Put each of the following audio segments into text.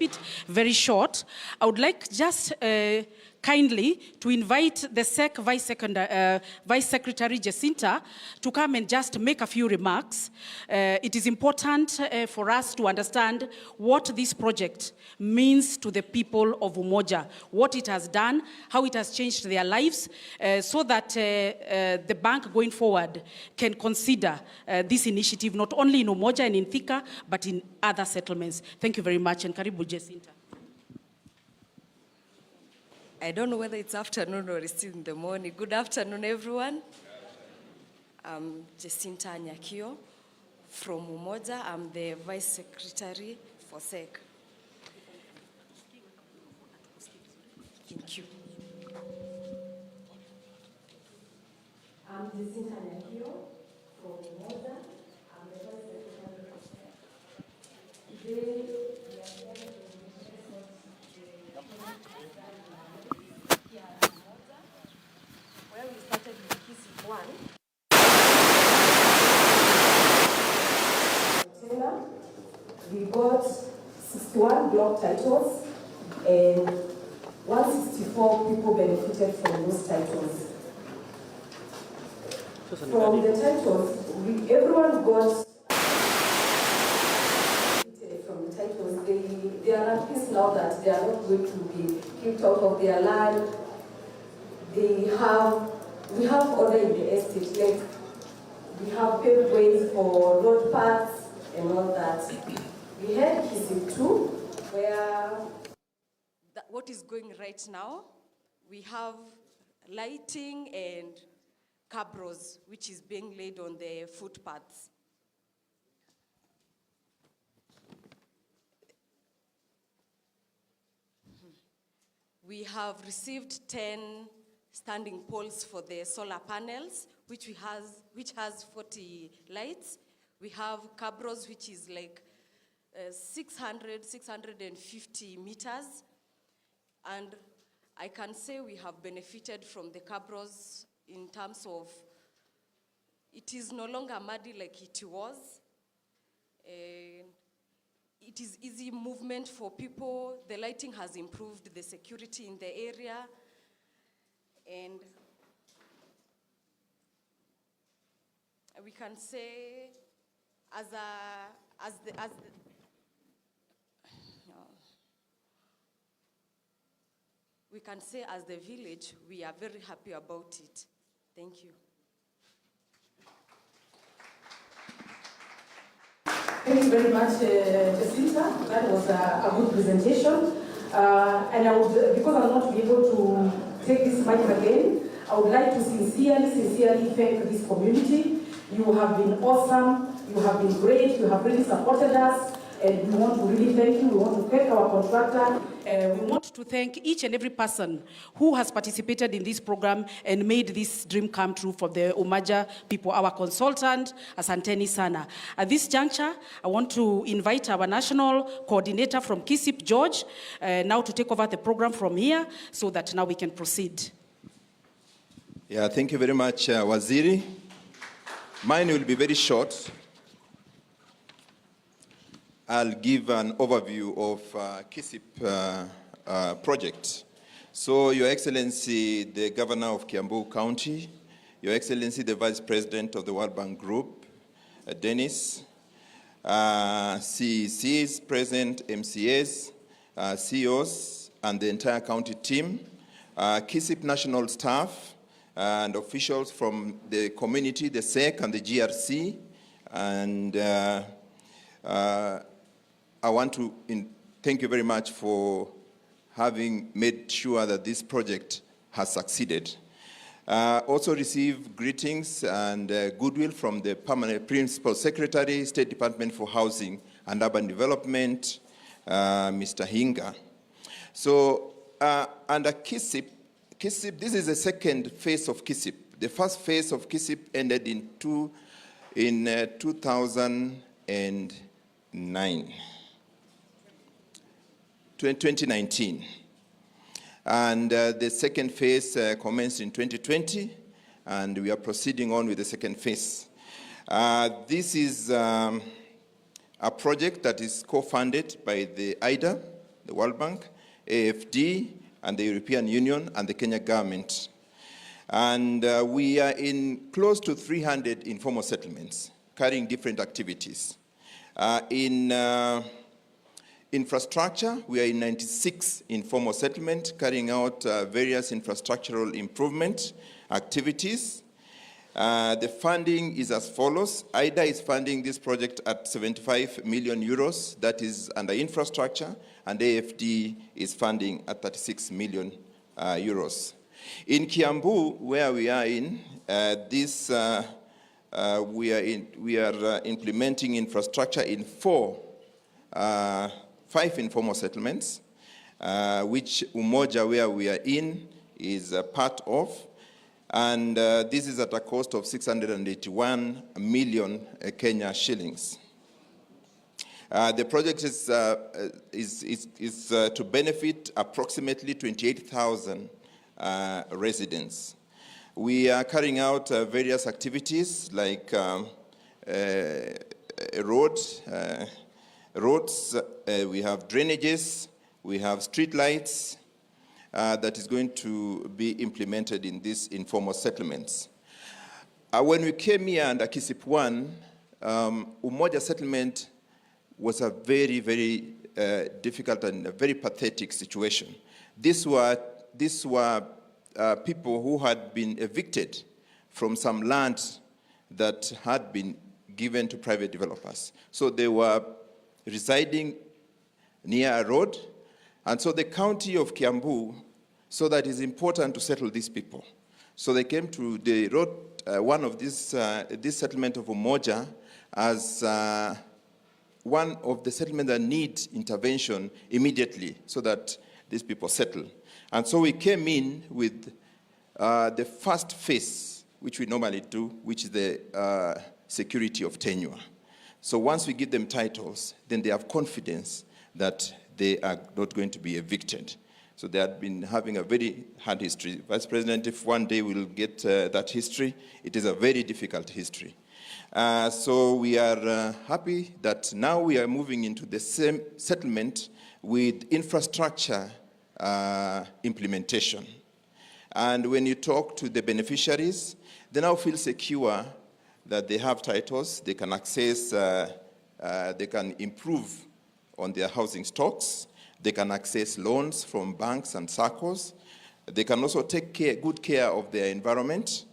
it very short. I would like just kindly to invite the SEC Vice Secretary Jacinta to come and just make a few remarks. It is important for us to understand what this project means to the people of Umoja, what it has done, how it has changed their lives, so that the bank going forward can consider this initiative not only in Umoja and in Thika, but in other settlements. Thank you very much, and karibu Jacinta. I don't know whether it's afternoon or it's still in the morning. Good afternoon, everyone. I'm Jacinta Nyakio from Umoja. I'm the Vice Secretary for SEC. Thank you. I'm Jacinta Nyakio from Umoja. I'm the Vice Secretary for SEC. Today, we are here where we started with Kisip 1. We got 61 block titles and 164 people benefited from those titles. From the titles, everyone got from the titles. They are at peace now that they are not going to be kicked out of their land. We have order in the estate, like we have paved ways for road paths and all that. We had Kisip 2, where what is going right now, we have lighting and cabros, which is being laid on the footpaths. We have received 10 standing poles for the solar panels, which has 40 lights. We have cabros, which is like 650 meters. And I can say we have benefited from the cabros in terms of, it is no longer muddy like it was. It is easy movement for people. The lighting has improved the security in the area. And we can say we can say as the village, we are very happy about it. Thank you. Thank you very much, Jacinta. That was a good presentation. And I would, because I'll not be able to take this mic again, I would like to sincerely thank this community. You have been awesome, you have been great, you have really supported us, and we want to really thank you. We want to thank our contractor. We want to thank each and every person who has participated in this program and made this dream come true for the Umoja people. Our consultant, Asanteni Sana. At this juncture, I want to invite our national coordinator from Kisip, George, now to take over the program from here so that now we can proceed. Yeah, thank you very much, Waziri. Mine will be very short. I'll give an overview of Kisip project. So, Your Excellency, the Governor of Kiambu County, Your Excellency, the Vice President of the World Bank Group, Dennis, CECs, present MCAs, CEOs, and the entire county team, Kisip national staff, and officials from the community, the SEC and the GRC, and I want to thank you very much for having made sure that this project has succeeded. Also receive greetings and goodwill from the Permanent Principal Secretary, State Department for Housing and Urban Development, Mr. Hinga. So under Kisip, this is the second phase of Kisip. The first phase of Kisip ended in 2019. And the second phase commenced in 2020, and we are proceeding on with the second phase. This is a project that is co-funded by the IDA, the World Bank, AFD, and the European Union, and the Kenya government. And we are in close to 300 informal settlements, carrying different activities. In infrastructure, we are in 96 informal settlements, carrying out various infrastructural improvement activities. The funding is as follows. IDA is funding this project at 75 million euros, that is under infrastructure, and AFD is funding at 36 million euros. In Kiambu, where we are in, we are implementing infrastructure in 5 informal settlements, which Umoja, where we are in, is a part of. And this is at a cost of 681 million Kenya shillings. The project is to benefit approximately 28,000 residents. We are carrying out various activities like roads, we have drainages, we have street lights, that is going to be implemented in these informal settlements. When we came here under KISIP 1, Umoja settlement was a very, very difficult and a very pathetic situation. These were people who had been evicted from some land that had been given to private developers. So they were residing near a road, and so the county of Kiambu saw that it's important to settle these people. So they came to, they wrote one of this settlement of Umoja as one of the settlements that need intervention immediately so that these people settle. And so we came in with the first phase, which we normally do, which is the security of tenure. So once we give them titles, then they have confidence that they are not going to be evicted. So they had been having a very hard history. Vice President, if one day we'll get that history, it is a very difficult history. So we are happy that now we are moving into the same settlement with infrastructure implementation. And when you talk to the beneficiaries, they now feel secure that they have titles, they can access, they can improve on their housing stocks, they can access loans from banks and SACCOs, they can also take good care of their environment,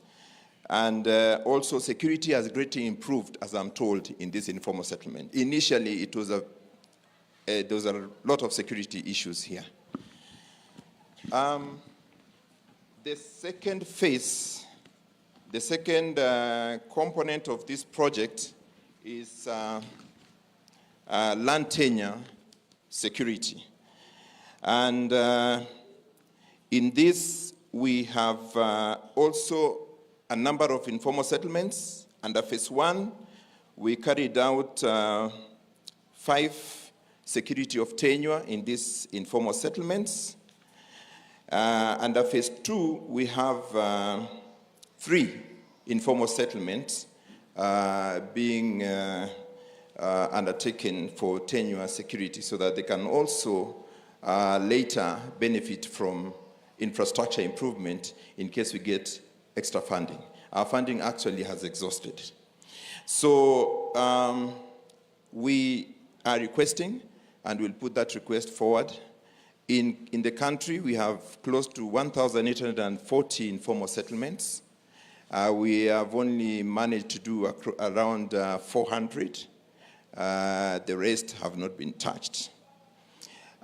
and also security has greatly improved, as I'm told, in this informal settlement. Initially, it was there was a lot of security issues here. The second phase, the second component of this project is land tenure security. And in this, we have also a number of informal settlements. Under phase 1, we carried out 5 security of tenure in these informal settlements. Under phase 2, we have 3 informal settlements being undertaken for tenure security so that they can also later benefit from infrastructure improvement in case we get extra funding. Our funding actually has exhausted. So we are requesting, and we'll put that request forward. In the country, we have close to 1,840 informal settlements. We have only managed to do around 400. The rest have not been touched.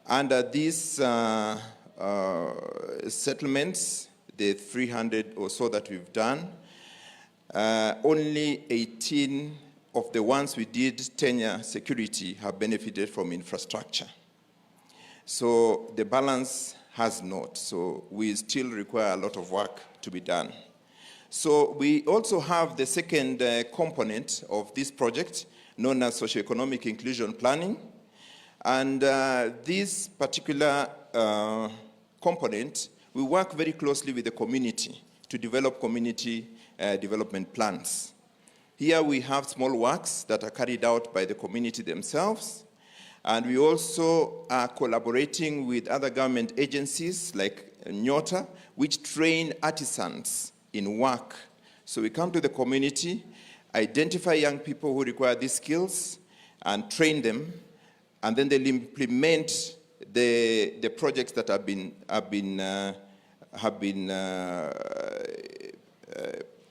Under these settlements, the 300 or so that we've done, only 18 of the ones we did tenure security have benefited from infrastructure. So the balance has not. So we still require a lot of work to be done. So we also have the second component of this project, known as socioeconomic inclusion planning. And this particular component, we work very closely with the community to develop community development plans. Here we have small works that are carried out by the community themselves. And we also are collaborating with other government agencies like Nyota, which train artisans in work. So we come to the community, identify young people who require these skills, and train them, and then they'll implement the projects that have been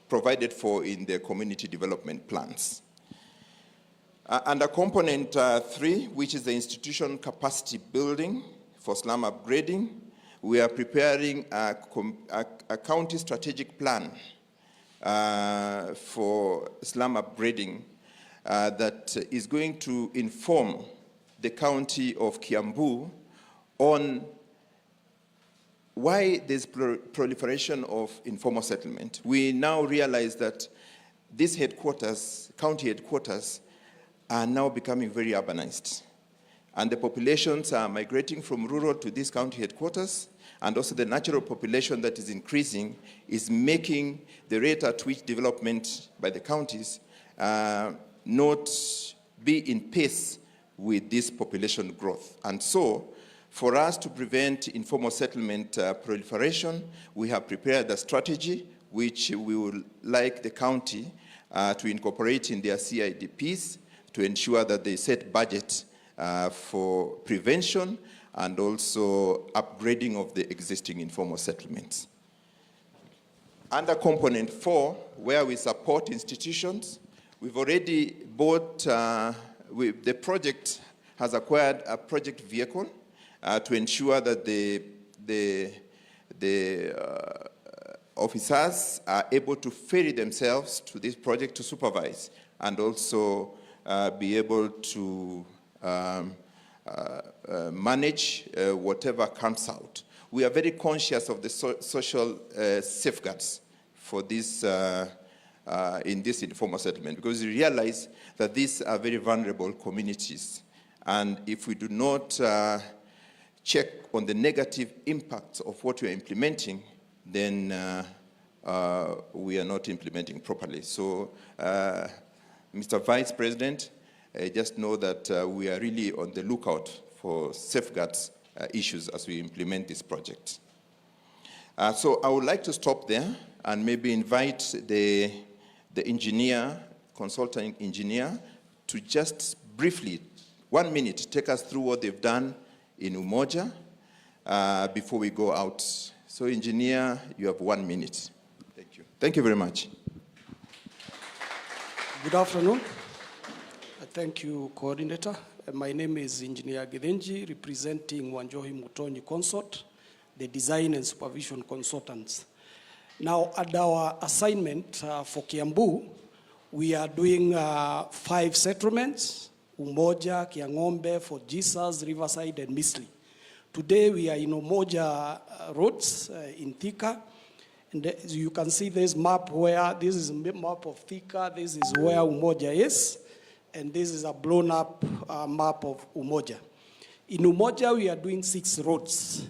provided for in the community development plans. Under component 3, which is the institution capacity building for slum upgrading, we are preparing a county strategic plan for slum upgrading that is going to inform the county of Kiambu on why there's proliferation of informal settlement. We now realize that these headquarters, county headquarters, are now becoming very urbanized. And the populations are migrating from rural to these county headquarters, and also the natural population that is increasing is making the rate at which development by the counties not be in pace with this population growth. And so, for us to prevent informal settlement proliferation, we have prepared a strategy which we would like the county to incorporate in their CIDPs to ensure that they set budget for prevention and also upgrading of the existing informal settlements. Under component 4, where we support institutions, we've already bought, the project has acquired a project vehicle to ensure that the officers are able to ferry themselves to this project to supervise and also be able to manage whatever comes out. We are very conscious of the social safeguards for this in this informal settlement, because we realize that these are very vulnerable communities. And if we do not check on the negative impacts of what we are implementing, then we are not implementing properly. So, Mr. Vice President, just know that we are really on the lookout for safeguards issues as we implement this project. So I would like to stop there and maybe invite the engineer, consultant engineer, to just briefly, 1 minute, take us through what they've done in Umoja before we go out. So engineer, you have 1 minute. Thank you. Thank you very much. Good afternoon. Thank you, Coordinator. My name is Engineer Guthii, representing Wanjohi Mutonyi Consort, the Design and Supervision Consultants. Now, at our assignment for Kiambu, we are doing 5 settlements: Umoja, Kiang'ombe, Fort Jesus, Riverside, and Misli. Today, we are in Umoja roads in Thika. And as you can see this map where, this is a map of Thika, this is where Umoja is, and this is a blown up map of Umoja. In Umoja, we are doing 6 roads.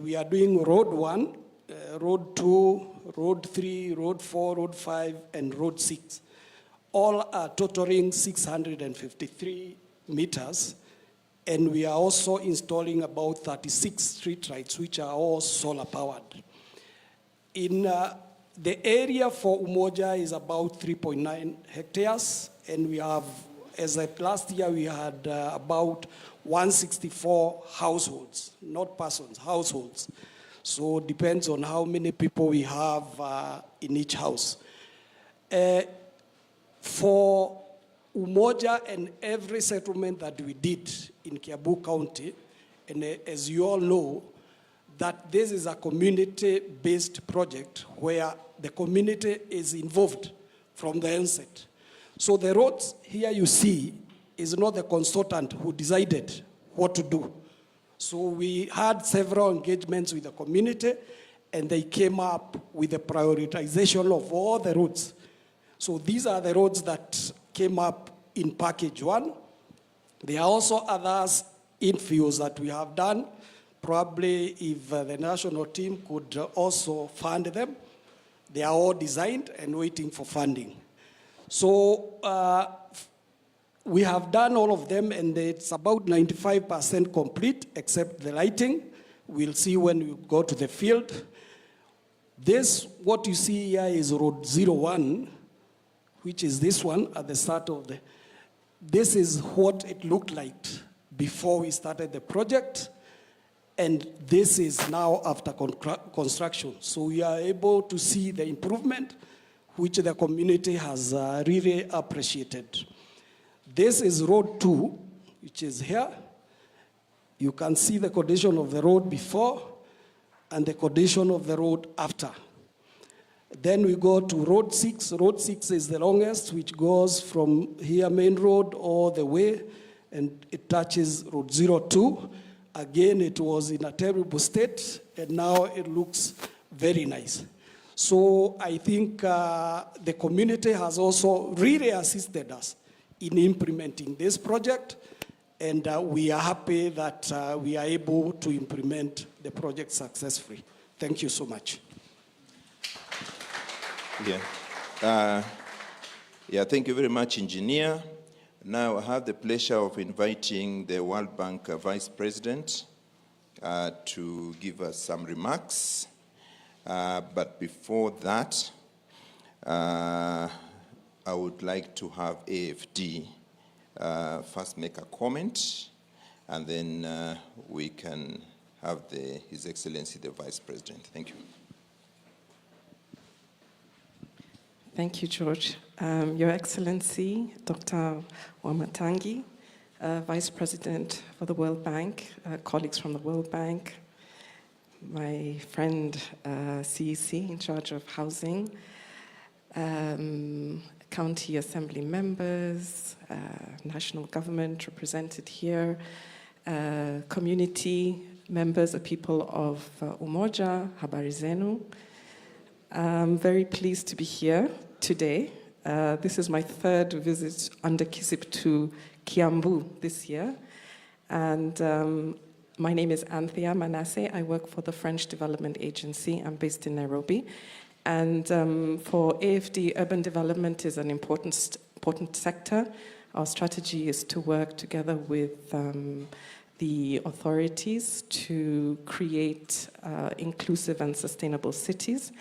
We are doing Road 1, Road 2, Road 3, Road 4, Road 5, and Road 6. All are totaling 653 meters. And we are also installing about 36 street lights, which are all solar powered. In the area for Umoja is about 3.9 hectares, and we have, as at last year, we had about 164 households, not persons, households. So it depends on how many people we have in each house. For Umoja and every settlement that we did in Kiambu County, and as you all know, that this is a community-based project where the community is involved from the onset. So the roads here you see is not the consultant who decided what to do. So we had several engagements with the community, and they came up with a prioritization of all the roads. So these are the roads that came up in package 1. There are also others infills that we have done. Probably if the national team could also fund them. They are all designed and waiting for funding. So We have done all of them, and it's about 95% complete, except the lighting. We'll see when we go to the field. This, what you see here is Road 01, which is this one at the start of the... This is what it looked like before we started the project, and this is now after construction. So we are able to see the improvement, which the community has really appreciated. This is Road 2, which is here. You can see the condition of the road before and the condition of the road after. Then we go to Road 6. Road 6 is the longest, which goes from here, Main Road, all the way, and it touches Road 02. Again, it was in a terrible state, and now it looks very nice. So I think the community has also really assisted us in implementing this project, and we are happy that we are able to implement the project successfully. Thank you so much. Thank you very much, Engineer. Now I have the pleasure of inviting the World Bank Vice President to give us some remarks. But before that, I would like to have AFD first make a comment, and then we can have His Excellency the Vice President. Thank you. Thank you, George. Your Excellency, Dr. Wamatangi, Vice President for the World Bank, colleagues from the World Bank, my friend CEC in charge of housing, county assembly members, national government represented here, community members, the people of Umoja, habari zenu. I'm very pleased to be here today. This is my third visit under KISIP to Kiambu this year. And my name is Anthea Manasseh. I work for the French Development Agency. I'm based in Nairobi. And for AFD, urban development is an important sector. Our strategy is to work together with the authorities to create inclusive and sustainable cities.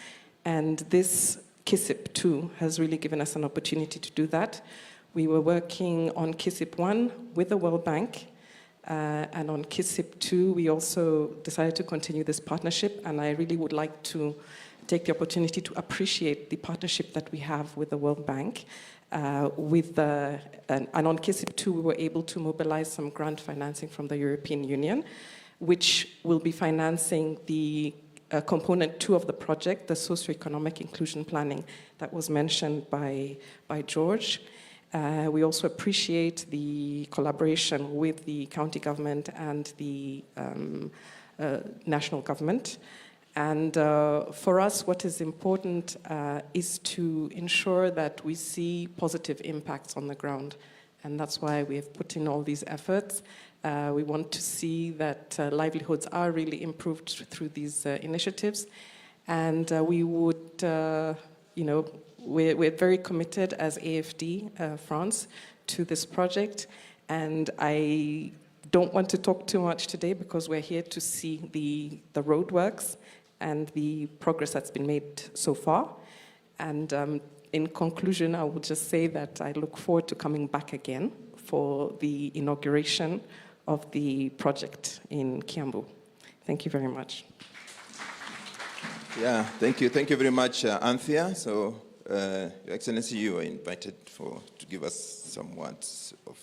And this KISIP 2 has really given us an opportunity to do that. We were working on KISIP 1 with the World Bank, and on KISIP 2, we also decided to continue this partnership, and I really would like to take the opportunity to appreciate the partnership that we have with the World Bank. And on KISIP 2, we were able to mobilize some grant financing from the European Union, which will be financing the component 2 of the project, the socioeconomic inclusion planning that was mentioned by George. We also appreciate the collaboration with the county government and the national government. And for us, what is important is to ensure that we see positive impacts on the ground. And that's why we have put in all these efforts. We want to see that livelihoods are really improved through these initiatives. And we would, we're very committed as AFD France to this project. And I don't want to talk too much today because we're here to see the roadworks and the progress that's been made so far. And in conclusion, I will just say that I look forward to coming back again for the inauguration of the project in Kiambu. Thank you very much. Yeah, thank you. Thank you very much, Anthea. So, Your Excellency, you are invited to give us some words of...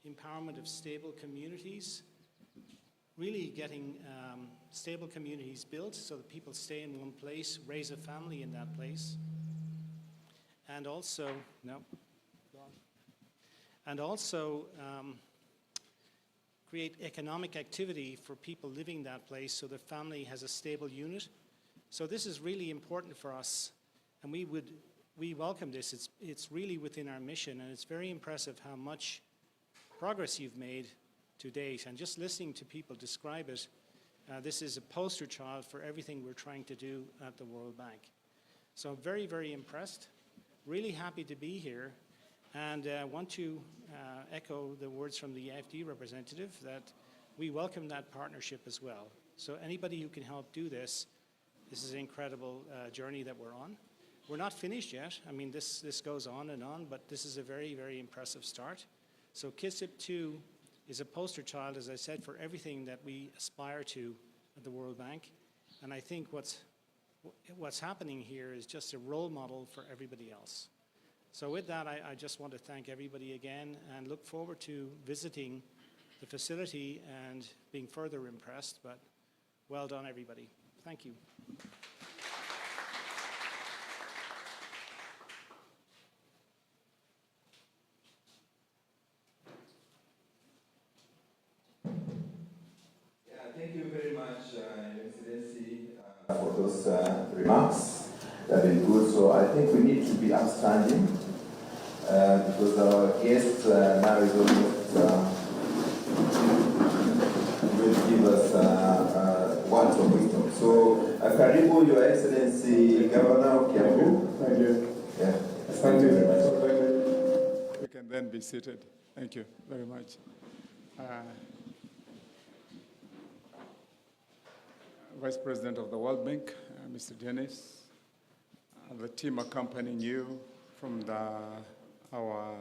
Empowerment of stable communities, really getting stable communities built so that people stay in one place, raise a family in that place, and also, create economic activity for people living that place so their family has a stable unit So this is really important for us, and we welcome this. It's really within our mission, and it's very impressive how much progress you've made to date. And just listening to people describe it, this is a poster child for everything we're trying to do at the World Bank. So I'm very, very impressed, really happy to be here, and want to echo the words from the AFD representative that we welcome that partnership as well. So anybody who can help do this, this is an incredible journey that we're on. We're not finished yet. I mean, this goes on, but this is a very, very impressive start. So KISIP 2 is a poster child, as I said, for everything that we aspire to at the World Bank. And I think what's happening here is just a role model for everybody else. So with that, I just want to thank everybody again and look forward to visiting the facility and being further impressed. But well done, everybody. Thank you. Thank you very much, Your Excellency, for those remarks. They've been good. So I think we need to be upstanding because our guest now is almost will give us words of wisdom. So, Karibu, Your Excellency, Governor of Kiambu. Thank you. Yeah. Thank you very much. We can then be seated. Thank you very much. Vice President of the World Bank, Mr. Dennis, the team accompanying you from our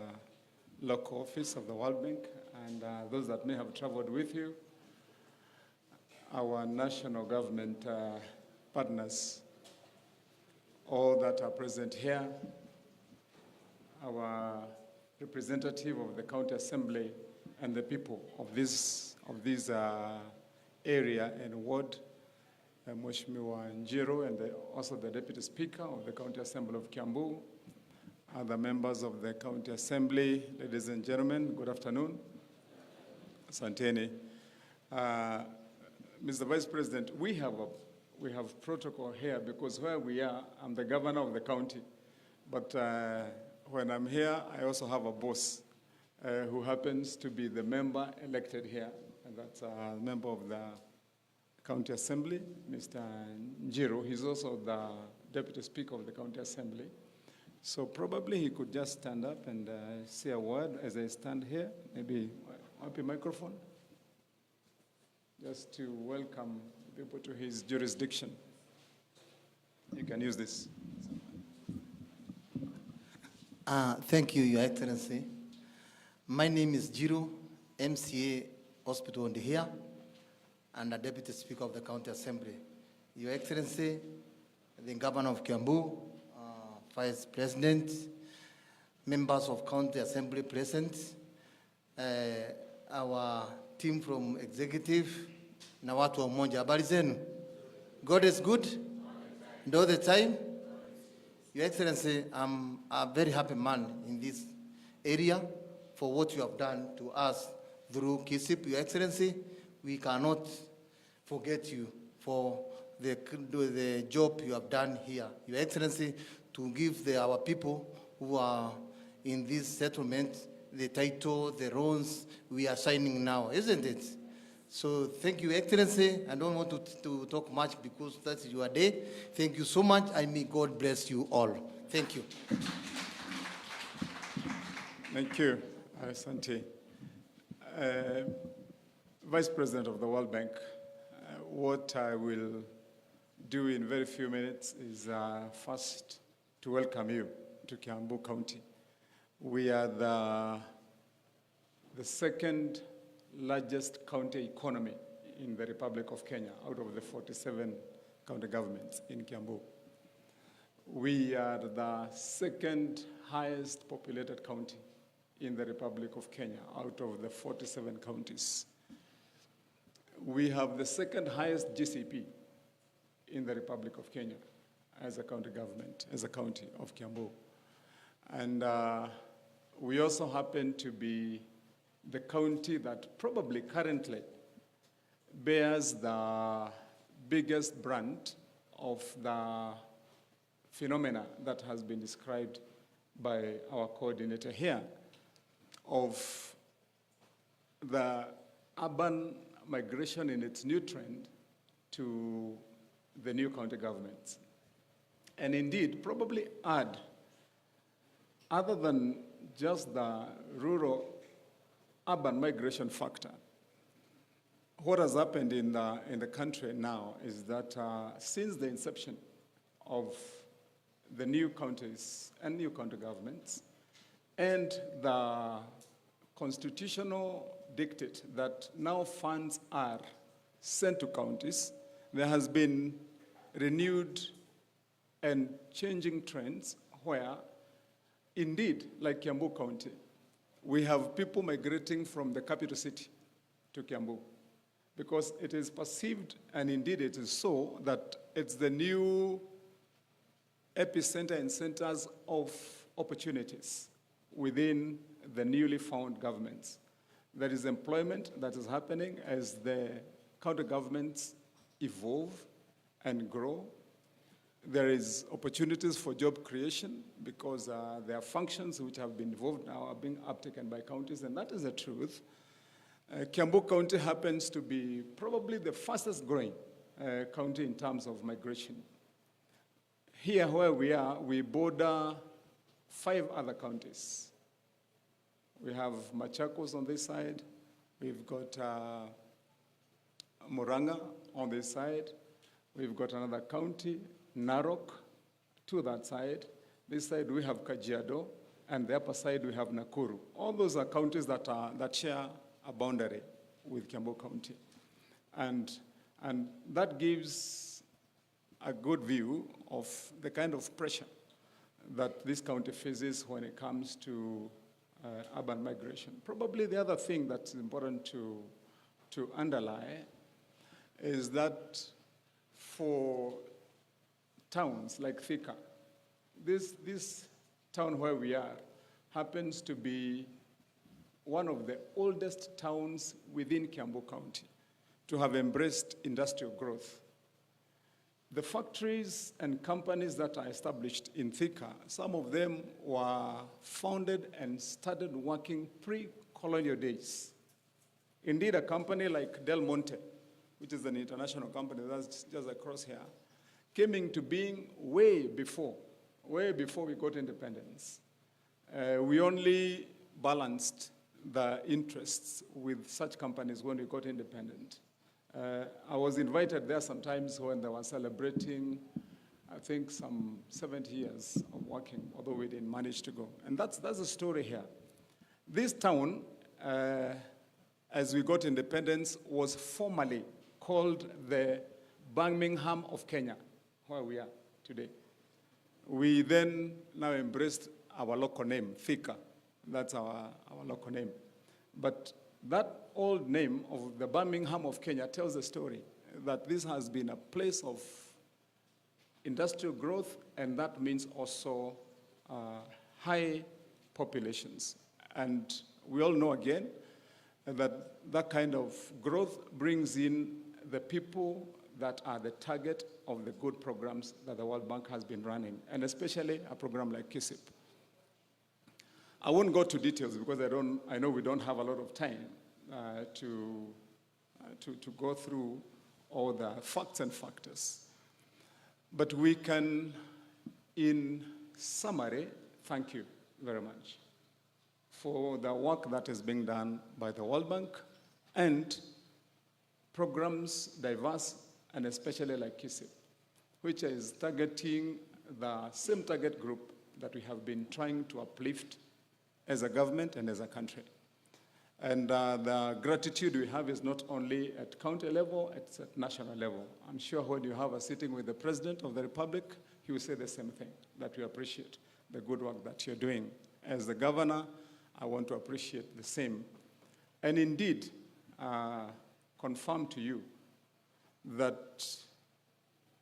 local office of the World Bank, and those that may have traveled with you, our national government partners, all that are present here, our representative of the County Assembly and the people of this area and ward, Mheshimiwa Njiro, and also the Deputy Speaker of the County Assembly of Kiambu, other members of the County Assembly, ladies and gentlemen, good afternoon. Asanteni. Mr. Vice President, we have protocol here because where we are, I'm the governor of the county, but when I'm here, I also have a boss who happens to be the member elected here, and that's a member of the County Assembly, Mr. Njiro. He's also the Deputy Speaker of the County Assembly. So probably he could just stand up and say a word as I stand here. Maybe up a microphone, just to welcome people to his jurisdiction. You can use this. Thank you, Your Excellency. My name is Jiro, MCA Hospital here, and the Deputy Speaker of the County Assembly. Your Excellency, the Governor of Kiambu, Vice President, members of County Assembly present, our team from Executive, na watu wa Umoja. Habari zenu? God is good, and all the time. Your Excellency, I'm a very happy man in this area for what you have done to us through KISIP. Your Excellency, we cannot forget you for the job you have done here. Your Excellency, to give our people who are in this settlement the title, the roles we are signing now, isn't it? So thank you, Excellency. I don't want to talk much because that's your day. Thank you so much, and may God bless you all. Thank you. Thank you, Asante. Vice President of the World Bank, what I will do in very few minutes is first to welcome you to Kiambu County. We are the second largest county economy in the Republic of Kenya out of the 47 county governments in Kiambu. We are the second highest populated county in the Republic of Kenya out of the 47 counties. We have the second highest GCP in the Republic of Kenya as a county government, as a county of Kiambu. And we also happen to be the county that probably currently bears the biggest brand of the phenomena that has been described by our coordinator here of the urban migration in its new trend to the new county governments. And indeed, probably add, other than just the rural-urban migration factor, what has happened in the country now is that since the inception of the new counties and new county governments, and the constitutional dictate that now funds are sent to counties, there has been renewed and changing trends where, indeed, like Kiambu County, we have people migrating from the capital city to Kiambu because it is perceived, and indeed it is so, that it's the new epicenter and centers of opportunities within the newly found governments. There is employment that is happening as the county governments evolve and grow. There is opportunities for job creation because there are functions which have been involved now are being uptaken by counties, and that is the truth. Kiambu County happens to be probably the fastest growing county in terms of migration. Here where we are, we border 5 other counties. We have Machakos on this side, we've got Murang'a on this side, we've got another county, Narok, to that side. This side we have Kajiado, and the upper side we have Nakuru. All those are counties that share a boundary with Kiambu County. And that gives a good view of the kind of pressure that this county faces when it comes to urban migration. Probably the other thing that's important to underline is that for towns like Thika, this town where we are happens to be one of the oldest towns within Kiambu County to have embraced industrial growth. The factories and companies that are established in Thika, some of them were founded and started working pre-colonial days. Indeed, a company like Del Monte, which is an international company that's just across here, came into being way before we got independence. We only balanced the interests with such companies when we got independent. I was invited there sometimes when they were celebrating, I think, some 70 years of working, although we didn't manage to go. And that's the story here. This town, as we got independence, was formerly called the Birmingham of Kenya, where we are today. We then now embraced our local name, Thika. That's our local name. But that old name of the Birmingham of Kenya tells the story that this has been a place of industrial growth, and that means also high populations. And we all know again that that kind of growth brings in the people that are the target of the good programs that the World Bank has been running, and especially a program like KISIP. I won't go to details because I know we don't have a lot of time to go through all the facts and factors. But we can, in summary, thank you very much for the work that is being done by the World Bank and programs diverse, and especially like KISIP, which is targeting the same target group that we have been trying to uplift as a government and as a country. And the gratitude we have is not only at county level, it's at national level. I'm sure when you have a sitting with the President of the Republic, he will say the same thing, that we appreciate the good work that you're doing. As the governor, I want to appreciate the same. And indeed, confirm to you that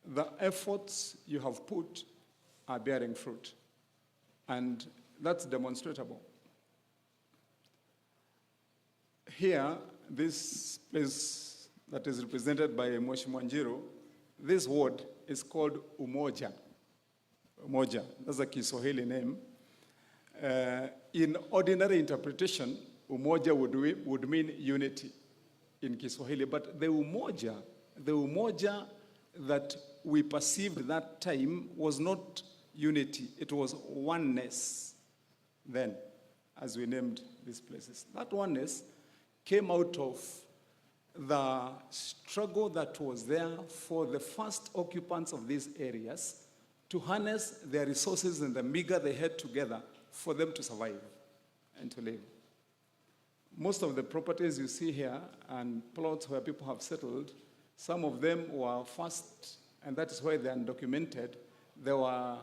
the efforts you have put are bearing fruit. And that's demonstrable. Here, this place that is represented by Mheshimiwa Wanjiru, this word is called Umoja. Umoja, that's a Kiswahili name. In ordinary interpretation, Umoja would mean unity in Kiswahili, but the Umoja that we perceived that time was not unity, it was oneness then, as we named these places. That oneness came out of the struggle that was there for the first occupants of these areas to harness their resources and the meager they had together for them to survive and to live. Most of the properties you see here and plots where people have settled, some of them were first, and that is why they're undocumented. There were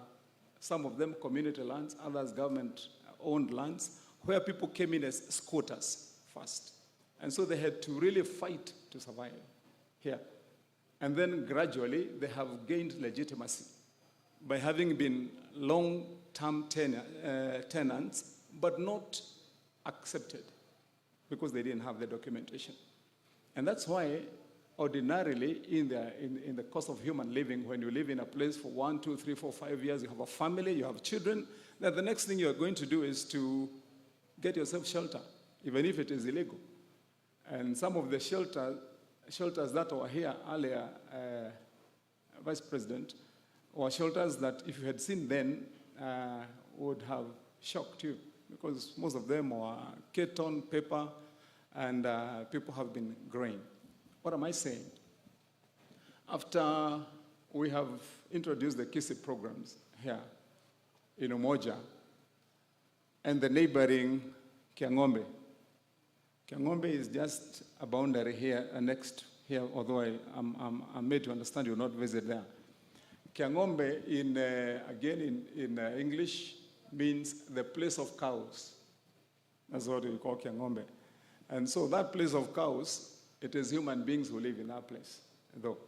some of them community lands, others government-owned lands, where people came in as squatters first. And so they had to really fight to survive here. And then gradually, they have gained legitimacy by having been long-term tenants, but not accepted because they didn't have the documentation. And that's why ordinarily in the course of human living, when you live in a place for 1, 2, 3, 4, 5 years, you have a family, you have children, then the next thing you're going to do is to get yourself shelter, even if it is illegal. And some of the shelters that were here earlier, Vice President, were shelters that if you had seen then would have shocked you, because most of them were carton, paper, and people have been growing. What am I saying? After we have introduced the KISI programs here in Umoja and the neighboring Kiang'ombe. Kiang'ombe is just a boundary here, next here, although I'm made to understand you will not visit there. Kiang'ombe, again in English, means the place of cows. That's what we call Kiang'ombe. And so that place of cows, it is human beings who live in that place, though.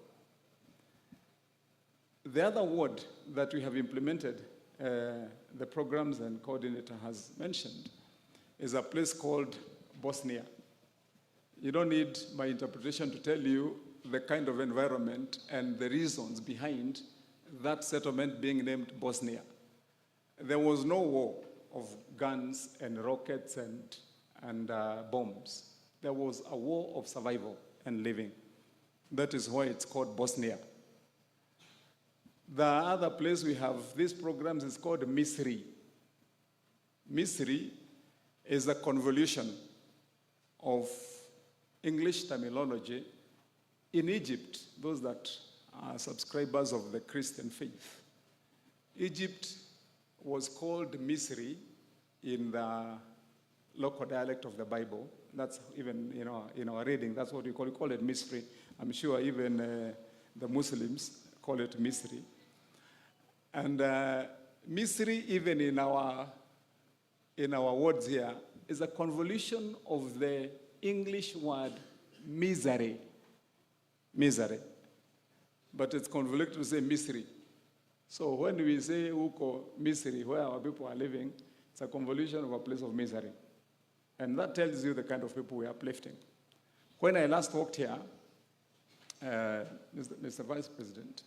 The other word that we have implemented, the programs and coordinator has mentioned, is a place called Bosnia. You don't need my interpretation to tell you the kind of environment and the reasons behind that settlement being named Bosnia. There was no war of guns and rockets and bombs. There was a war of survival and living. That is why it's called Bosnia. The other place we have these programs is called Misri. Misri is a convolution of English terminology. In Egypt, those that are subscribers of the Christian faith, Egypt was called Misri in the local dialect of the Bible. That's even in our reading, that's what we call it Misri. I'm sure even the Muslims call it Misri. And Misri, even in our words here, is a convolution of the English word misery. Misery. But it's convoluted to say Misri. So when we say Uko Misri, where our people are living, it's a convolution of a place of misery. And that tells you the kind of people we are uplifting. When I last walked here, Mr. Vice President,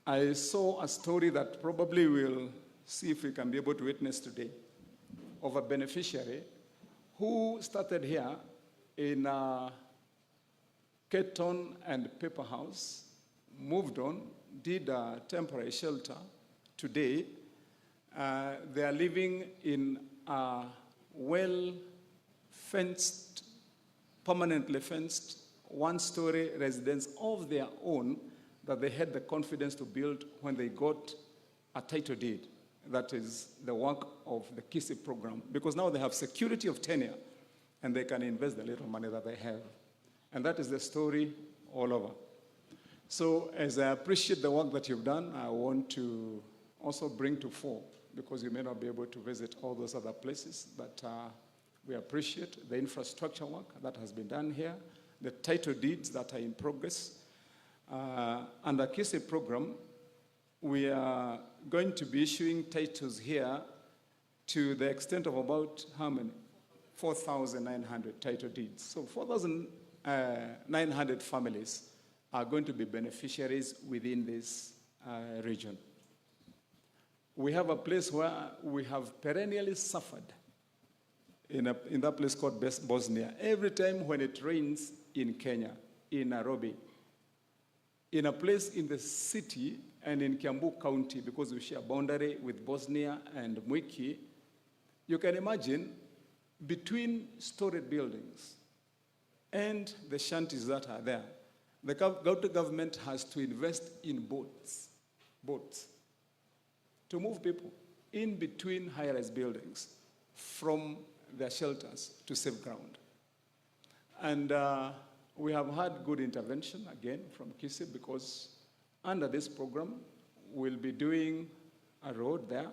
I saw a story that probably we'll see if we can be able to witness today, of a beneficiary who started here in a carton and paper house, moved on, did a temporary shelter. Today, they are living in a well-fenced, permanently fenced, one-story residence of their own that they had the confidence to build when they got a title deed. That is the work of the KISI program, because now they have security of tenure and they can invest the little money that they have. And that is the story all over. So as I appreciate the work that you've done, I want to also bring to fore, because you may not be able to visit all those other places, but we appreciate the infrastructure work that has been done here, the title deeds that are in progress. Under KISI program, we are going to be issuing titles here to the extent of about how many? 4,900 title deeds. So 4,900 families are going to be beneficiaries within this region. We have a place where we have perennially suffered in that place called Bosnia. Every time when it rains in Kenya, in Nairobi, in a place in the city and in Kiambu County, because we share a boundary with Bosnia and Mwiki, you can imagine between storied buildings and the shanties that are there, the government has to invest in boats to move people in between high-rise buildings from their shelters to safe ground. And we have had good intervention, again, from KISIP, because under this program, we'll be doing a road there,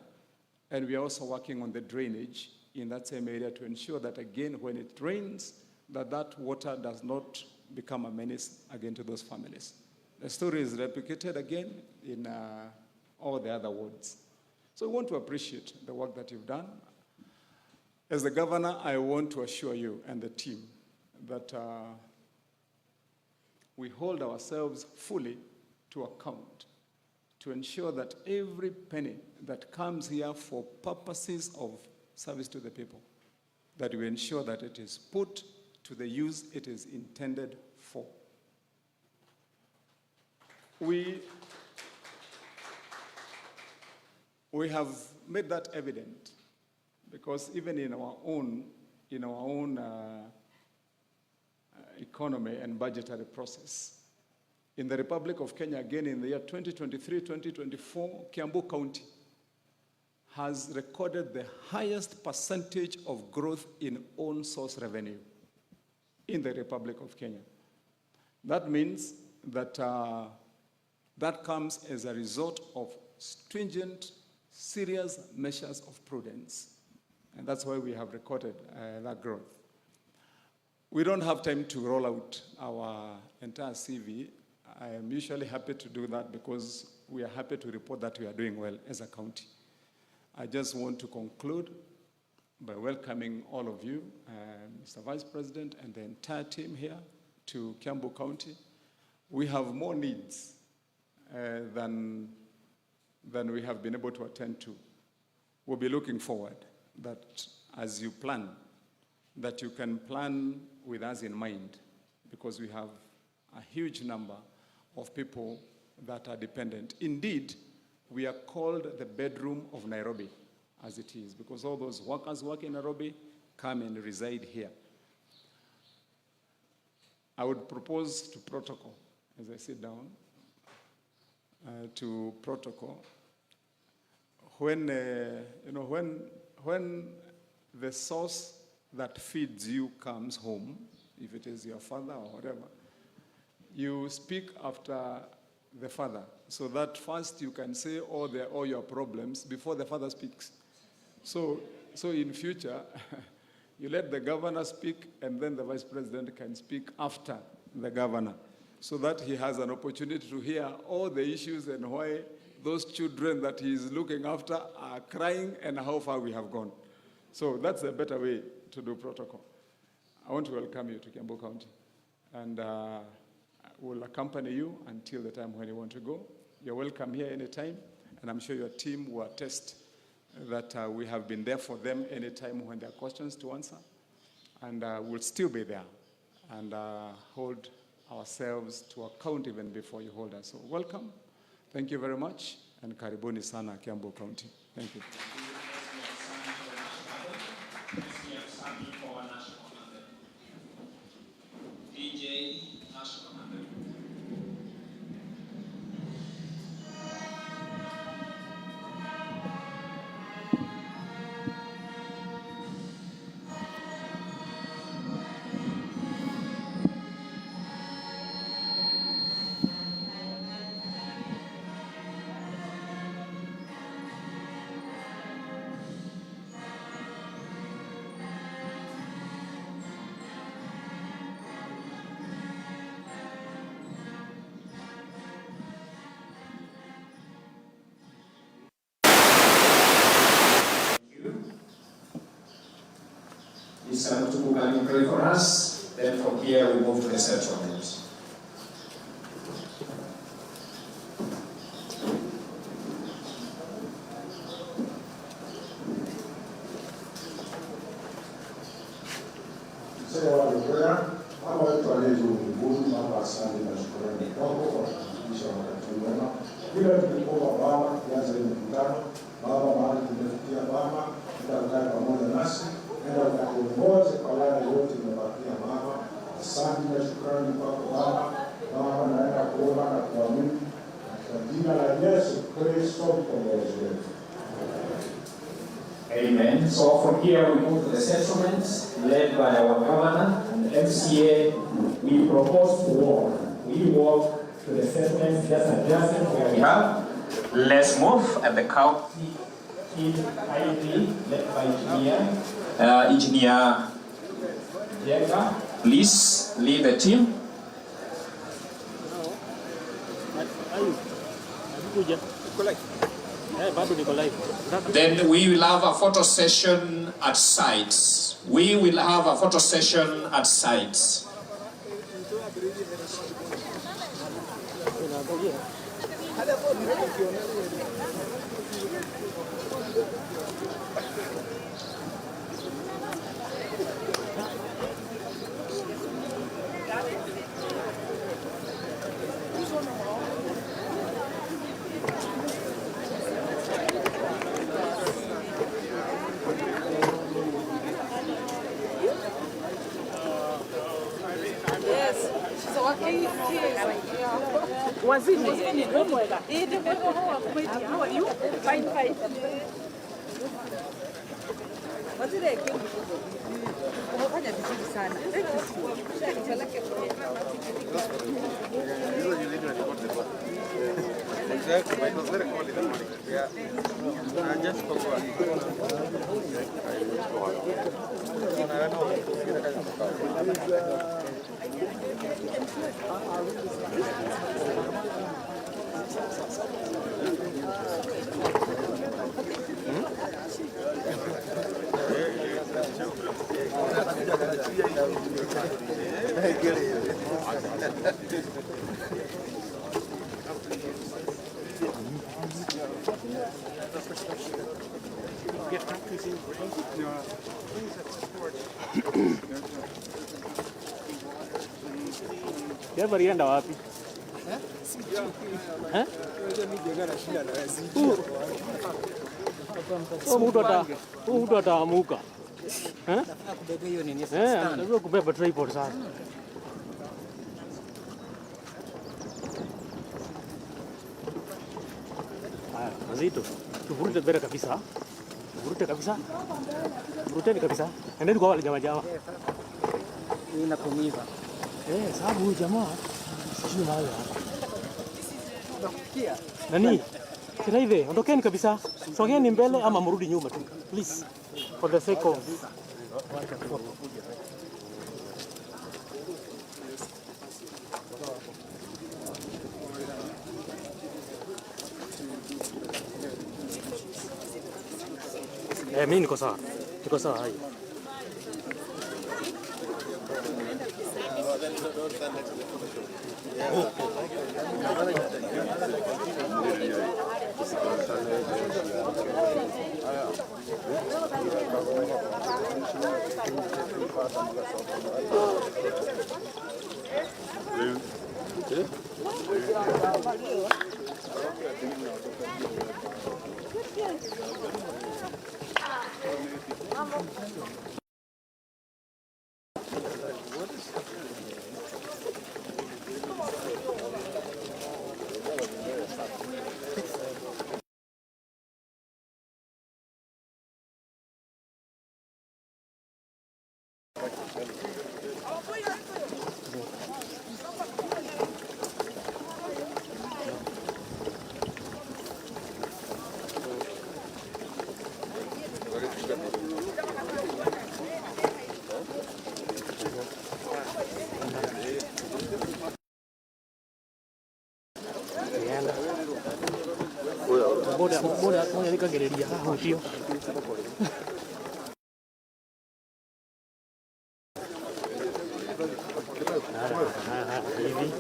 and we are also working on the drainage in that same area to ensure that, again, when it rains, that water does not become a menace again to those families. The story is replicated again in all the other wards. So we want to appreciate the work that you've done. As the governor, I want to assure you and the team that we hold ourselves fully to account to ensure that every penny that comes here for purposes of service to the people, that we ensure that it is put to the use it is intended for. We have made that evident because even in our own economy and budgetary process, in the Republic of Kenya, again in the year 2023-2024, Kiambu County has recorded the highest percentage of growth in own source revenue in the Republic of Kenya. That means that that comes as a result of stringent, serious measures of prudence. And that's why we have recorded that growth. We don't have time to roll out our entire CV. I am usually happy to do that because we are happy to report that we are doing well as a county. I just want to conclude by welcoming all of you, Mr. Vice President and the entire team here to Kiambu County. We have more needs than we have been able to attend to. We'll be looking forward that as you plan, that you can plan with us in mind, because we have a huge number of people that are dependent. Indeed, we are called the bedroom of Nairobi, as it is, because all those workers work in Nairobi come and reside here. I would propose to protocol, as I sit down, to protocol, when the source that feeds you comes home, if it is your father or whatever, you speak after the father, so that first you can say all your problems before the father speaks. So in future, you let the governor speak, and then the vice president can speak after the governor, so that he has an opportunity to hear all the issues and why those children that he is looking after are crying and how far we have gone. So that's a better way to do protocol. I want to welcome you to Kiambu County, and we'll accompany you until the time when you want to go. You're welcome here anytime, and I'm sure your team will attest that we have been there for them anytime when there are questions to answer, and we'll still be there and hold ourselves to account even before you hold us. So welcome. Thank you very much, and karibuni sana Kiambu County. Thank you. Mr. Mutuku, can you pray for us? Then from here we move to the settlement. Sasa walikuwa ama watu waliojiunga mambo asante na shukrani kwako kwa kufikisha wakati mwema. Bila tulikuwa baba kianza ile mkutano, baba mahali tumefikia baba, tutakaa pamoja nasi, nenda ukaongoze kwa yale yote tumebakia baba. Asante na shukrani kwako baba. Baba naenda kuomba na kuamini katika jina la Yesu Kristo mkombozi wetu. Amen. So from here we move to the settlements led by our governor and the MCA. We propose to walk. We walk to the settlements, just adjacent where we have. Let's move at the county team ID led by Engineer Jega. Please lead the team. Then we will have a photo session at sites. We will have a photo session at sites. Barienda wapi? Mtu ataamuka. Ndio kubeba tripod sasa. Haya, mazito. Tuvurute mbele kabisa. Tuvurute kabisa. Vuruteni kabisa. Endeni kwa wale jamaa. Hii inakumiza. Sababu huyu jamaa sijui mahali hapa. Nani? Sina hivi, ondokeni kabisa. Sogeni mbele ama mrudi nyuma tu. Please. For the sake of mimi niko sawa. Niko sawa hai. Moja nikagereria hapo hiyo. Hivi.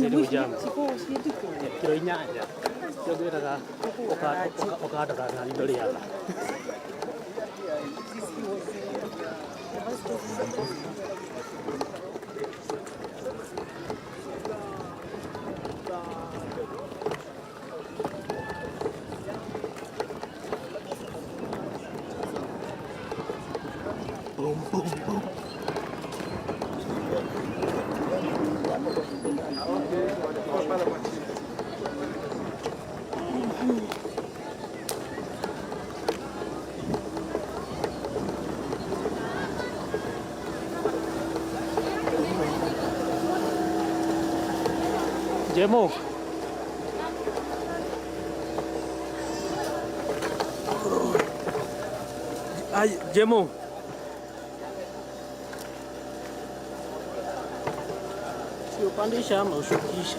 Sasa ujam. Kilo inyanya. Jogo daga oka daga na idoli yala. Boom, boom, boom. Jemo. Ay, Jemo. Si upandisha ama ushukisha?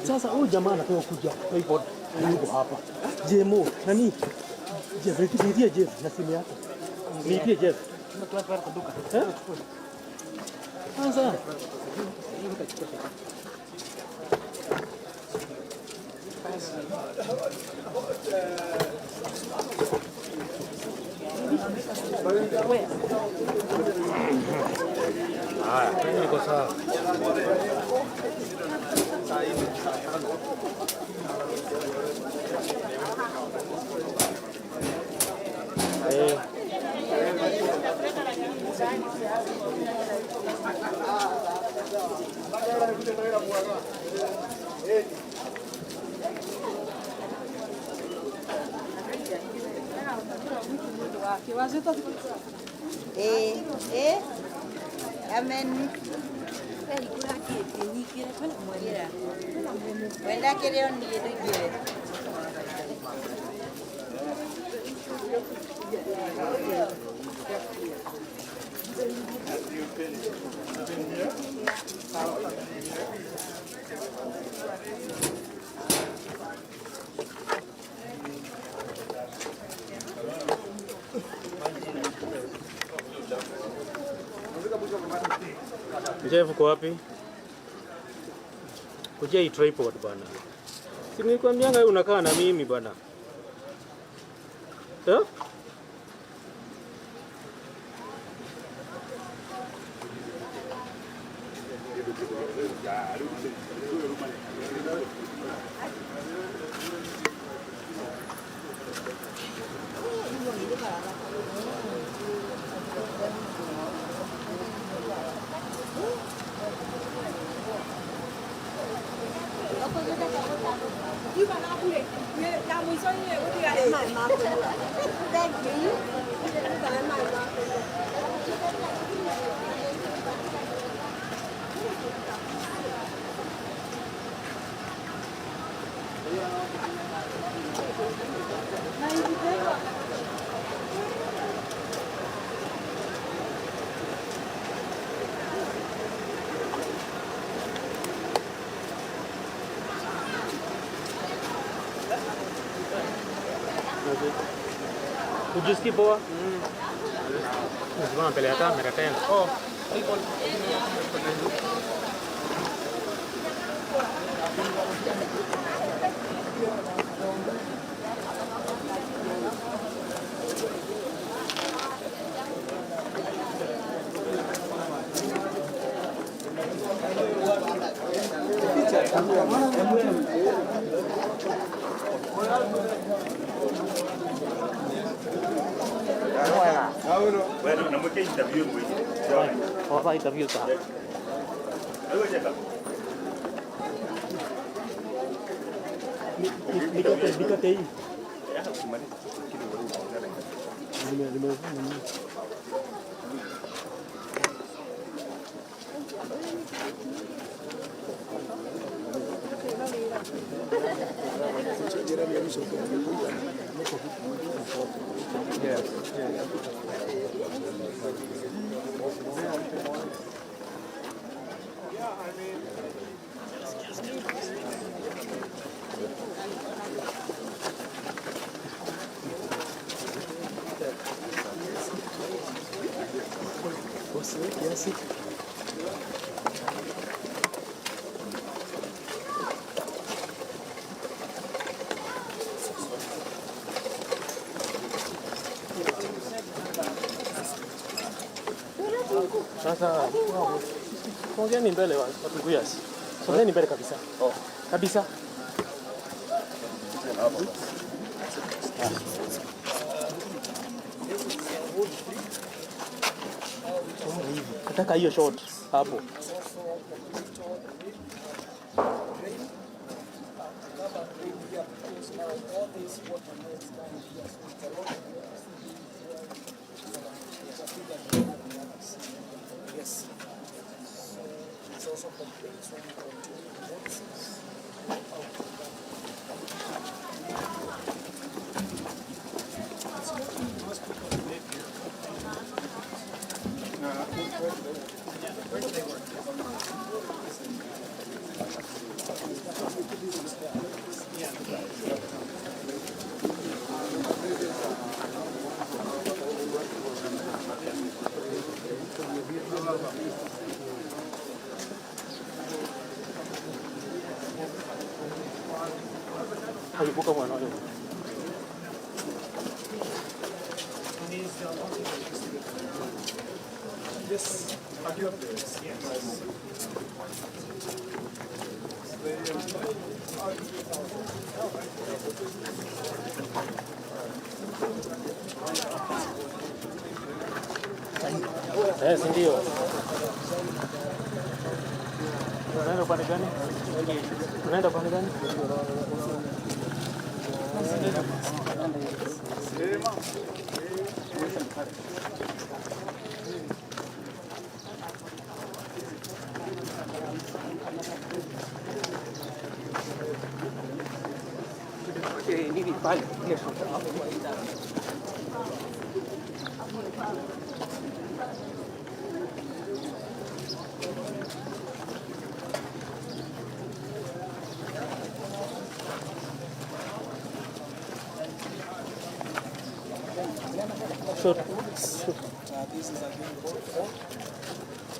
Sasa huyu jamaa anatoka kuja tripod yuko hapa. Jemo, nani? Jeff, nipigie Jeff na simu yako. Nipigie Jeff. Tunatoa pale kwa duka. Sasa. Haya, niko sawa. Amen. Wenda kere on ni edu gere. Jeff uko wapi? Kuja hii tripod bana. Si nilikwambianga wewe unakaa na mimi bana. Eh? Kujiski poa? Nasema mbele ya kamera tena. Oh. Bueno, no me quede interview, güey. Vamos a interview ta. Algo llega. Dígate ahí. Sasa songeni mbele watu kuyasi. Songeni mbele kabisa. Kabisa. Nataka hiyo shot hapo. Buka mwana wewe. Yes, I got this. Yes. Yes, ndio. Unaenda pande gani? Unaenda pande gani? Sure. This is again code 4.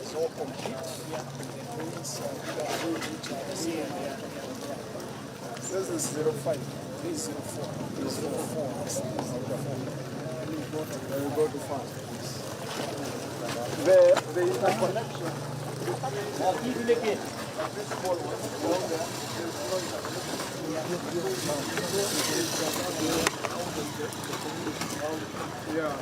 It's all complete. This is 05. This is 04. This is 04. We go to 5. The interconnection. This small one down there. Yeah.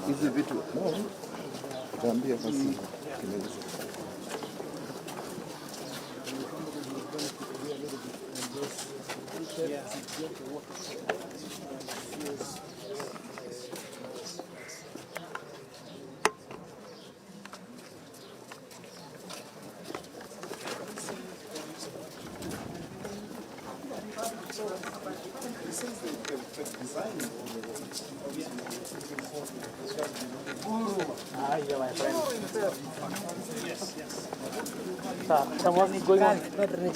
Hizi vitu taambia basi kimaliza.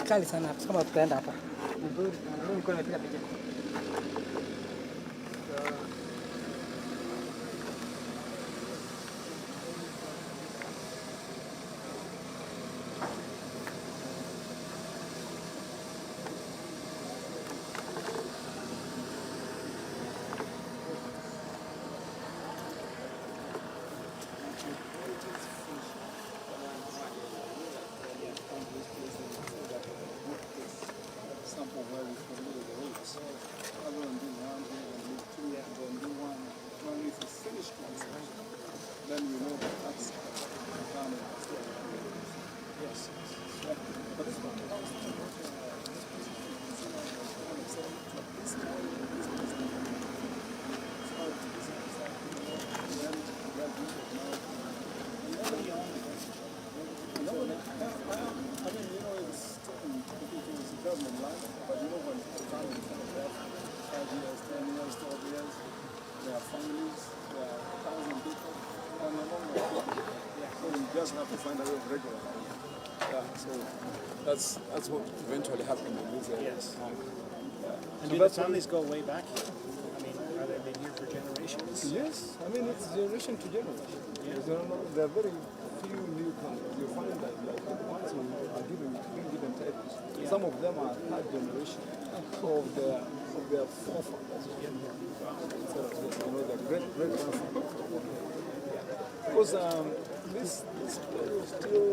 Kali sana kama tutaenda hapa. government land, but you know when families have 5 years, 10 years, 12 years, they have families, they are 1,000 people, and among the people. So you just have to find a way of regulating. Yeah, so that's what eventually happened in these areas. Yes. And So do the that's families go way back? I mean, are they been here for generations? Yes, I mean it's generation to generation. Yeah. There are very few newcomers. You find that like the ones who are being given titles. Yeah. Some of them are third generation of their forefathers. Instead of their great grandfathers. Because this place was still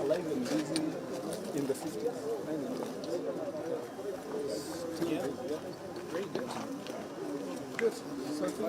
alive and busy in the 50s, 1950s. Still Yeah. big, yeah. Very good. Good. So I think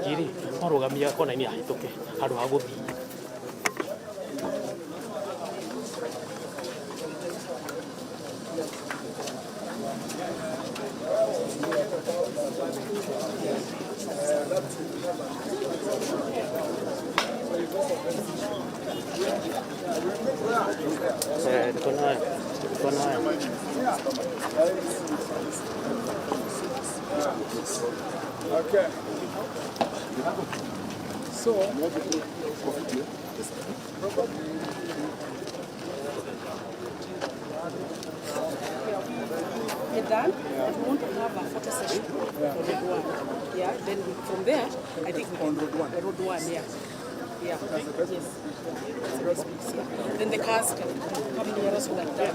Kiri, marugamia kona ini ahituke handu ha guthii. Niko nayo. okay. So We're done. And we want to have a photo session on road one. Yeah, then from there, I think on road one. Road one, yeah. Yeah. Yes. That's a nice place, yeah. Then the cars can come near us like that.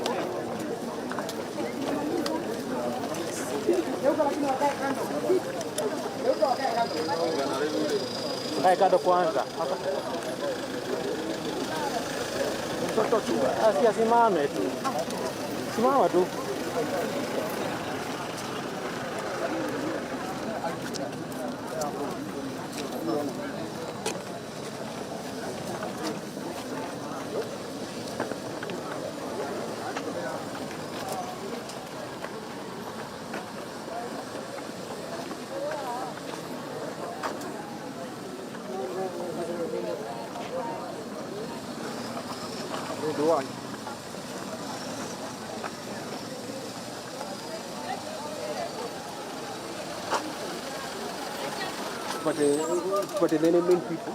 Kae kando kwanza. Mtoto tu asisimame tu. Simama tu. But the main people.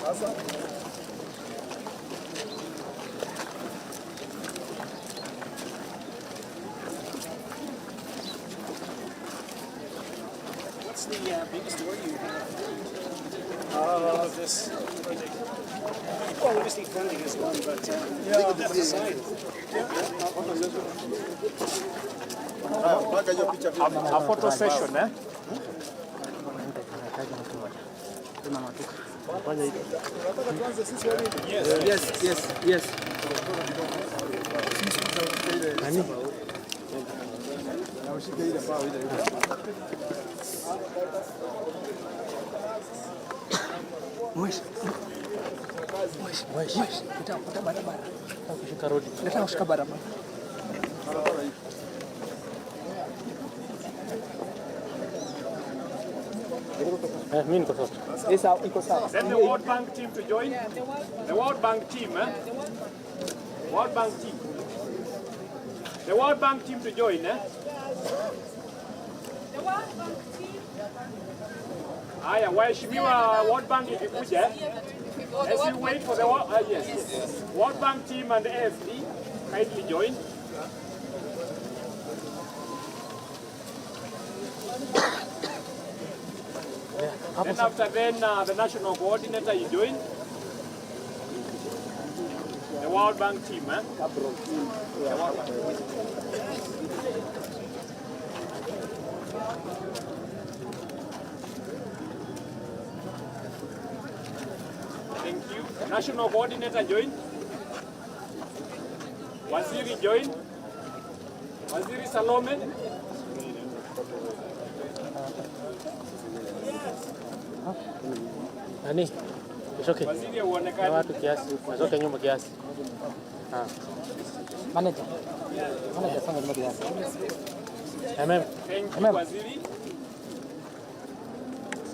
What's the biggest worry you have of this project? Well, obviously funding is one, but leave that aside. A photo session, eh? Yes. Nataka kushika barabara. Mimi niko sawa. Send the World Bank team to join. The World Bank team, eh? World Bank team. The World Bank team to join, eh? The World Bank team. Haya, waheshimiwa World Bank ikikuja, as you wait for the yes. World Bank team and the AFD kindly join. Then after the national coordinator you join. The World Bank team, eh? The World Bank. Thank you. National coordinator join. Waziri join. Waziri Salome. Nani? Ishoke. Waziri uonekane. Watu kiasi, usoke nyuma kiasi. Manager fanya nyuma kiasi. Amen. Thank you, Waziri.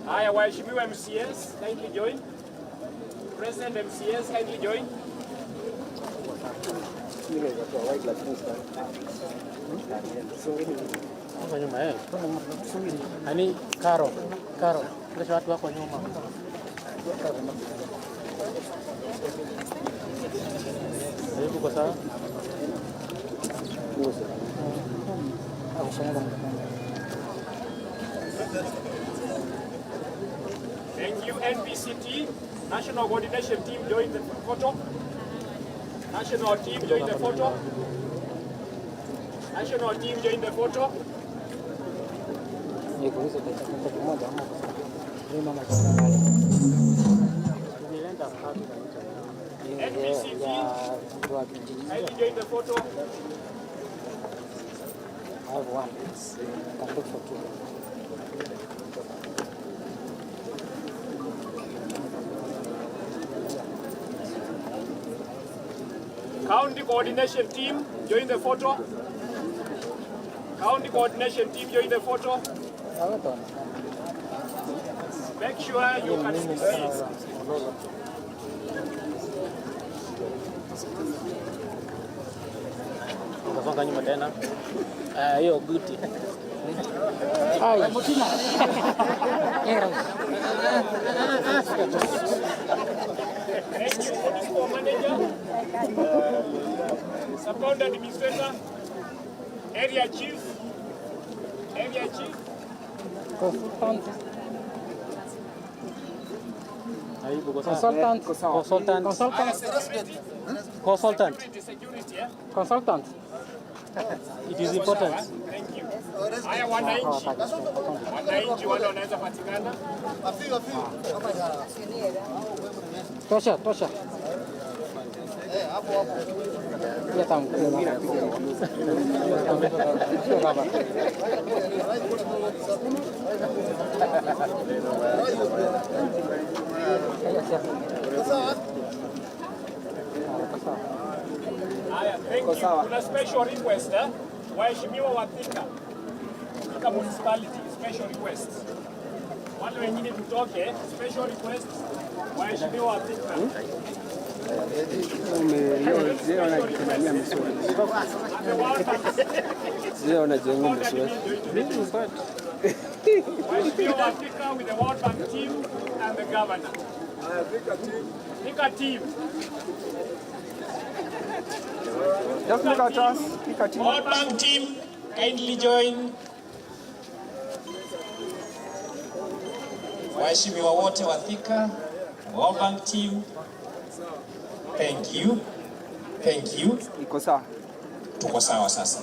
Haya, waheshimiwa MCS, kindly join. President MCS, kindly join. Kwa nyuma Nani Karo. Ndio watu wako nyuma. Hebu kwa sawa. Thank you, NPCT. National Coordination Team, join the photo. National Team, join the photo. National Team, join the photo. NPCT, kindly join the photo. I have one. Can look for two. County Coordination Team, join the photo. County Coordination Team, join the photo. Make sure you can see. Unasonga nyuma tena. Hiyo Guthii. Ai, Mutina. Thank you, Municipal Manager, Support Administrator, Area Chief, Consultant. It is important. Thank you. Haya wananchi wale wanaweza patikana. Tosha. Ya tamko. Haya, thank you. Kuna special request, eh? Waheshimiwa wa Thika municipality, special request. Wale wengine tutoke, special request. Waheshimiwa wa Thika. Waheshimiwa wa Thika with the World Bank team and the governor. Pick a team. Just look at us. Pick a team. All bank team, kindly join. Waheshimiwa wote wa Thika, World Bank team, thank you. Thank you. Iko sawa. Tuko sawa sasa.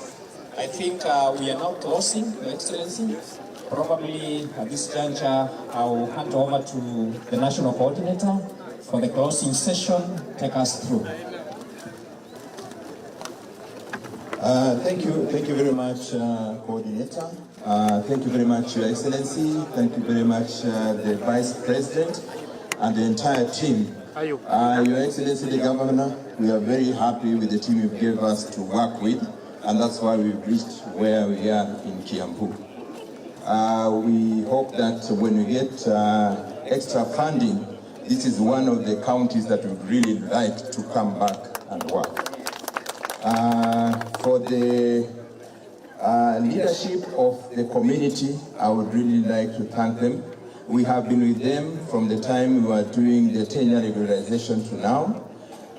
I think we are now closing, Your Excellency. Probably at this juncture, I'll hand over to the National Coordinator for the closing session. Take us through. Thank you very much, Coordinator. Thank you very much, Your Excellency. Thank you very much, the Vice President and the entire team. Your Excellency, the Governor, we are very happy with the team you gave us to work with, and that's why we've reached where we are in Kiambu. We hope that when we get extra funding, this is one of the counties that would really like to come back and work. For the leadership of the community, I would really like to thank them. We have been with them from the time we were doing the tenure regularization to now.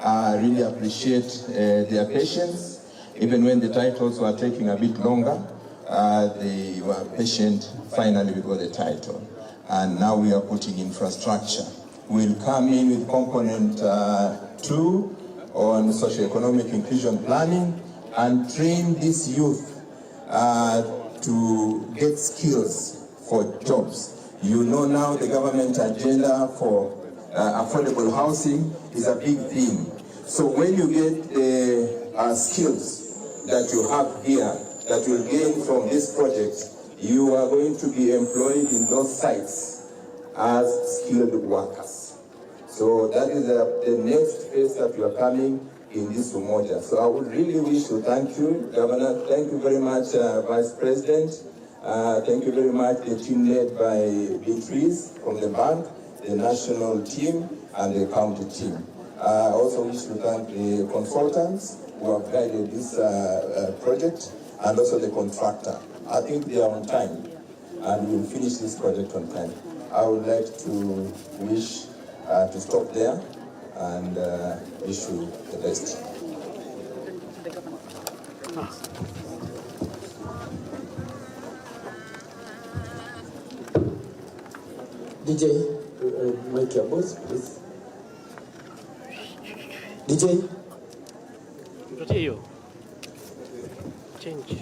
I really appreciate their patience. Even when the titles were taking a bit longer, they were patient. Finally, we got the title. And now we are putting infrastructure. We'll come in with component 2 on socioeconomic inclusion planning and train this youth to get skills for jobs. You know now the government agenda for affordable housing is a big theme. So when you get the skills that you have here, that you'll gain from this project, you are going to be employed in those sites as skilled workers. So that is the next phase that you are coming in this Umoja. So I would really wish to thank you, Governor. Thank you very much, Vice President. Thank you very much, the team led by Beatrice from the bank, the national team, and the county team. I also wish to thank the consultants who have guided this project, and also the contractor. I think they are on time, and we'll finish this project on time. I would like to wish to stop there and wish you the best. DJ, mic your boss, please. DJ. Change.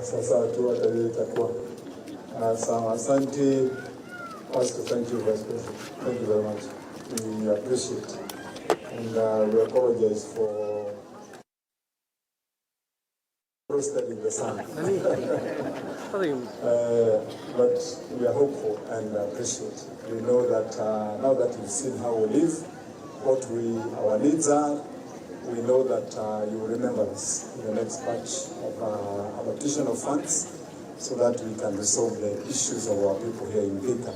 Sasa tu watalii itakuwa. Sawa, asante. First, thank you, Vice President. Thank you very much. We appreciate and we apologize for roasted in the sun. But we are hopeful and appreciate. We know that now that we've seen how we live, what our needs are, we know that you will remember us in the next batch of allocation of funds so that we can resolve the issues of our people here in Thika.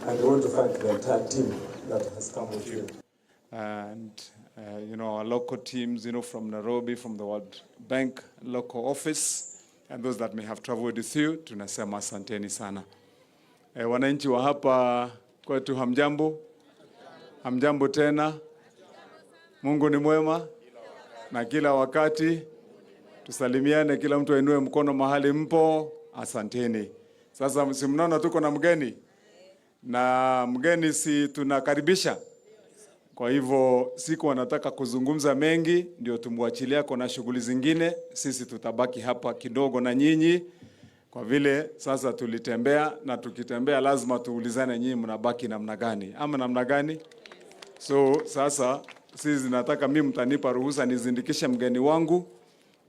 And we want to thank the entire team that has come with you. And, you know, our local teams, you know, from Nairobi, from the World Bank local office, and those that may have traveled with you, tunasema asanteni sana. Wananchi wa hapa kwetu hamjambo? Hamjambo tena? Mungu ni mwema na kila wakati. Tusalimiane, kila mtu ainue mkono mahali mpo. Asanteni. Sasa msimnaona tuko na mgeni. Na mgeni si tunakaribisha. Kwa hivyo siku wanataka kuzungumza mengi, ndio tumwachilia kwa shughuli zingine. Sisi tutabaki hapa kidogo na nyinyi. Kwa vile sasa tulitembea, na tukitembea lazima tuulizane nyinyi mnabaki namna gani. Ama namna gani? So sasa sisi nataka mimi mtanipa ruhusa nizindikishe mgeni wangu,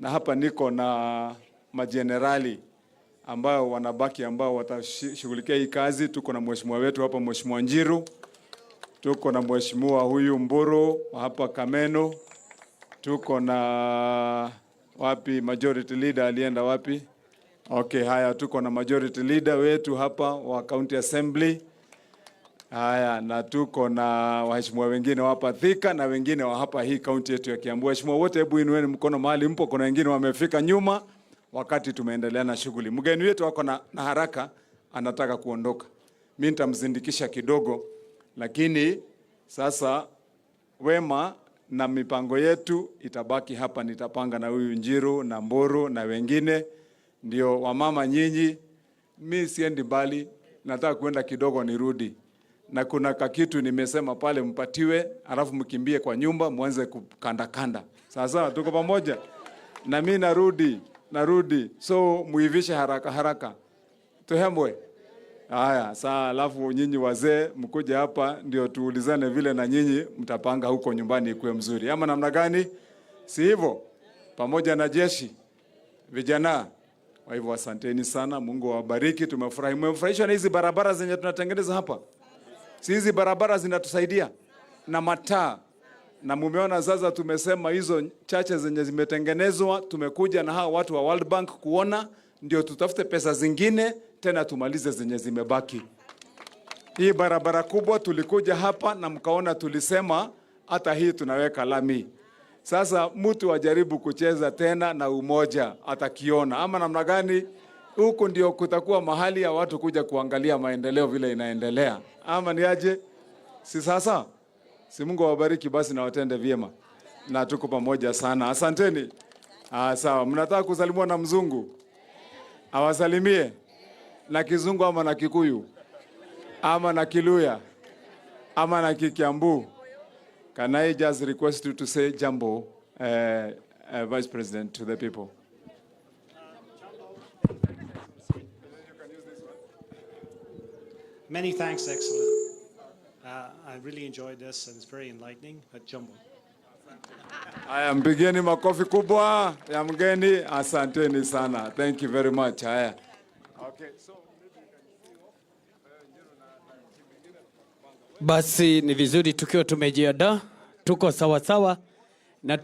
na hapa niko na majenerali ambao wanabaki, ambao watashughulikia hii kazi. Tuko na mheshimiwa wetu hapa, Mheshimiwa Njiru. Tuko na mheshimiwa huyu Mburu hapa Kameno. Tuko na wapi majority leader alienda wapi? Okay, haya, tuko na majority leader wetu hapa wa county assembly. Haya, na tuko na waheshimiwa wengine hapa Thika na wengine wa hapa hii county yetu ya Kiambu. Waheshimiwa wote, hebu inueni mkono mahali mpo. Kuna wengine wamefika nyuma wakati tumeendelea na shughuli. Mgeni wetu wako na haraka, anataka kuondoka. mimi nitamzindikisha kidogo, lakini sasa Wema na mipango yetu itabaki hapa. Nitapanga na huyu Njiru na Mburu na wengine, ndio wamama nyinyi. Mimi siendi mbali, nataka kwenda kidogo nirudi, na kuna kakitu nimesema pale mpatiwe, alafu mkimbie kwa nyumba mwanze kukanda kanda. Sasa tuko pamoja, na mimi narudi, so muivishe haraka haraka, tuhembwe. Haya, saa alafu nyinyi wazee mkuja hapa ndio tuulizane vile na nyinyi mtapanga huko nyumbani ikuwe mzuri. Ama namna gani? Si hivyo? Pamoja na jeshi, vijana. Kwa hivyo asanteni sana, Mungu awabariki, tumefurahi. Mmefurahishwa na hizi barabara zenye tunatengeneza hapa? Si hizi barabara zinatusaidia na mataa. Na mumeona sasa tumesema hizo chache zenye zimetengenezwa, tumekuja na hao watu wa World Bank kuona, ndio tutafute pesa zingine tena tumalize zenye zimebaki. Hii barabara kubwa tulikuja hapa na mkaona tulisema hata hii tunaweka lami. Sasa mtu ajaribu kucheza tena na umoja atakiona. Ama namna gani? Huko ndio kutakuwa mahali ya watu kuja kuangalia maendeleo vile inaendelea. Ama ni aje? Si sasa? Si Mungu awabariki basi na watende vyema. Na tuko pamoja sana. Asanteni. Sawa, mnataka kusalimwa na mzungu? Awasalimie na Kizungu ama na Kikuyu ama na Kiluya ama na Kikiambu. Can I just request you to say jambo, Vice President, to the people? Many thanks, Excellent. I really enjoyed this and it's very enlightening. Jambo. Haya, mpigeni makofi kubwa ya mgeni. Asanteni sana. Thank you very much. Haya. Okay, so basi ni vizuri tukiwa tumejiandaa, tuko sawa sawa na